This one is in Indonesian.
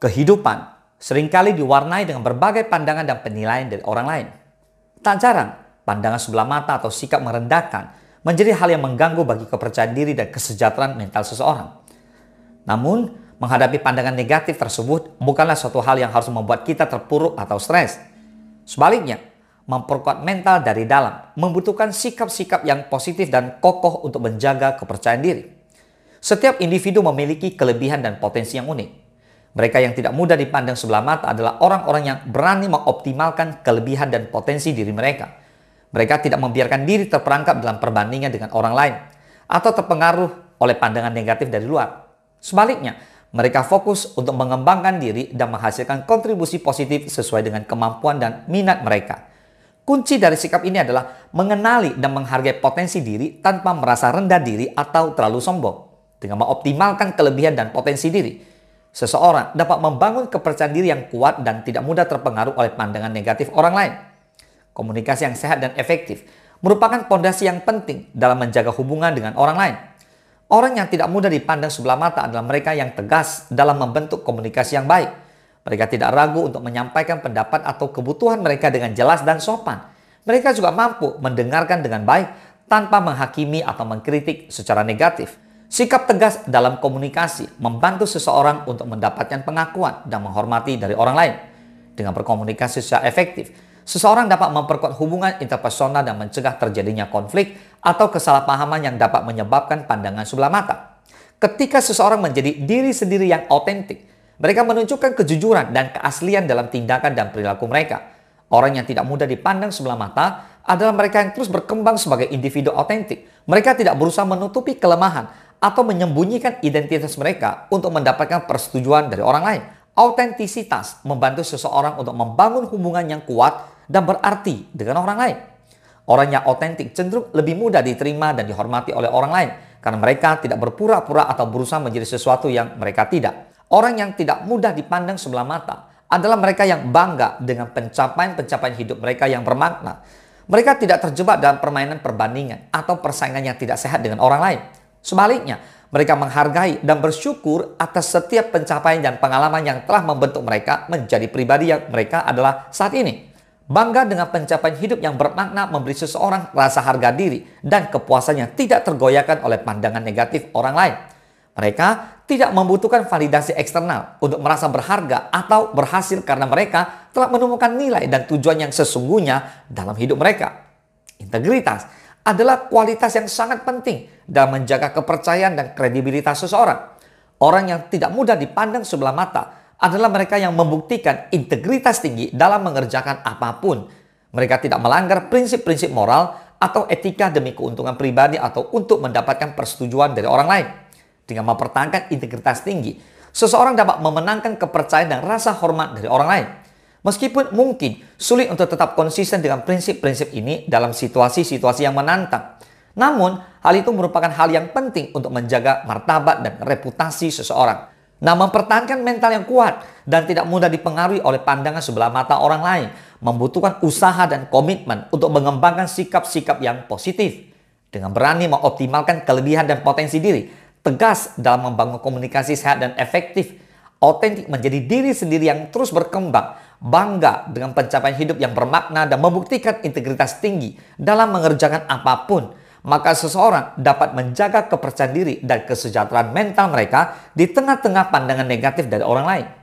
Kehidupan seringkali diwarnai dengan berbagai pandangan dan penilaian dari orang lain. Tak jarang, pandangan sebelah mata atau sikap merendahkan menjadi hal yang mengganggu bagi kepercayaan diri dan kesejahteraan mental seseorang. Namun, menghadapi pandangan negatif tersebut bukanlah suatu hal yang harus membuat kita terpuruk atau stres. Sebaliknya, memperkuat mental dari dalam membutuhkan sikap-sikap yang positif dan kokoh untuk menjaga kepercayaan diri. Setiap individu memiliki kelebihan dan potensi yang unik. Mereka yang tidak mudah dipandang sebelah mata adalah orang-orang yang berani mengoptimalkan kelebihan dan potensi diri mereka. Mereka tidak membiarkan diri terperangkap dalam perbandingan dengan orang lain atau terpengaruh oleh pandangan negatif dari luar. Sebaliknya, mereka fokus untuk mengembangkan diri dan menghasilkan kontribusi positif sesuai dengan kemampuan dan minat mereka. Kunci dari sikap ini adalah mengenali dan menghargai potensi diri tanpa merasa rendah diri atau terlalu sombong. Dengan mengoptimalkan kelebihan dan potensi diri, seseorang dapat membangun kepercayaan diri yang kuat dan tidak mudah terpengaruh oleh pandangan negatif orang lain. Komunikasi yang sehat dan efektif merupakan fondasi yang penting dalam menjaga hubungan dengan orang lain. Orang yang tidak mudah dipandang sebelah mata adalah mereka yang tegas dalam membentuk komunikasi yang baik. Mereka tidak ragu untuk menyampaikan pendapat atau kebutuhan mereka dengan jelas dan sopan. Mereka juga mampu mendengarkan dengan baik tanpa menghakimi atau mengkritik secara negatif. Sikap tegas dalam komunikasi membantu seseorang untuk mendapatkan pengakuan dan menghormati dari orang lain. Dengan berkomunikasi secara efektif, seseorang dapat memperkuat hubungan interpersonal dan mencegah terjadinya konflik atau kesalahpahaman yang dapat menyebabkan pandangan sebelah mata. Ketika seseorang menjadi diri sendiri yang otentik, mereka menunjukkan kejujuran dan keaslian dalam tindakan dan perilaku mereka. Orang yang tidak mudah dipandang sebelah mata adalah mereka yang terus berkembang sebagai individu otentik. Mereka tidak berusaha menutupi kelemahan atau menyembunyikan identitas mereka untuk mendapatkan persetujuan dari orang lain. Autentisitas membantu seseorang untuk membangun hubungan yang kuat dan berarti dengan orang lain. Orang yang otentik cenderung lebih mudah diterima dan dihormati oleh orang lain karena mereka tidak berpura-pura atau berusaha menjadi sesuatu yang mereka tidak. Orang yang tidak mudah dipandang sebelah mata adalah mereka yang bangga dengan pencapaian-pencapaian hidup mereka yang bermakna. Mereka tidak terjebak dalam permainan perbandingan atau persaingan yang tidak sehat dengan orang lain. Sebaliknya, mereka menghargai dan bersyukur atas setiap pencapaian dan pengalaman yang telah membentuk mereka menjadi pribadi yang mereka adalah saat ini. Bangga dengan pencapaian hidup yang bermakna memberi seseorang rasa harga diri dan kepuasan yang tidak tergoyahkan oleh pandangan negatif orang lain. Mereka tidak membutuhkan validasi eksternal untuk merasa berharga atau berhasil karena mereka telah menemukan nilai dan tujuan yang sesungguhnya dalam hidup mereka. Integritas adalah kualitas yang sangat penting dalam menjaga kepercayaan dan kredibilitas seseorang. Orang yang tidak mudah dipandang sebelah mata adalah mereka yang membuktikan integritas tinggi dalam mengerjakan apapun. Mereka tidak melanggar prinsip-prinsip moral atau etika demi keuntungan pribadi atau untuk mendapatkan persetujuan dari orang lain. Dengan mempertahankan integritas tinggi, seseorang dapat memenangkan kepercayaan dan rasa hormat dari orang lain. Meskipun mungkin sulit untuk tetap konsisten dengan prinsip-prinsip ini dalam situasi-situasi yang menantang. Namun, hal itu merupakan hal yang penting untuk menjaga martabat dan reputasi seseorang. Nah, mempertahankan mental yang kuat dan tidak mudah dipengaruhi oleh pandangan sebelah mata orang lain membutuhkan usaha dan komitmen untuk mengembangkan sikap-sikap yang positif. Dengan berani mengoptimalkan kelebihan dan potensi diri, tegas dalam membangun komunikasi sehat dan efektif, otentik menjadi diri sendiri yang terus berkembang, bangga dengan pencapaian hidup yang bermakna dan membuktikan integritas tinggi dalam mengerjakan apapun, maka seseorang dapat menjaga kepercayaan diri dan kesejahteraan mental mereka di tengah-tengah pandangan negatif dari orang lain.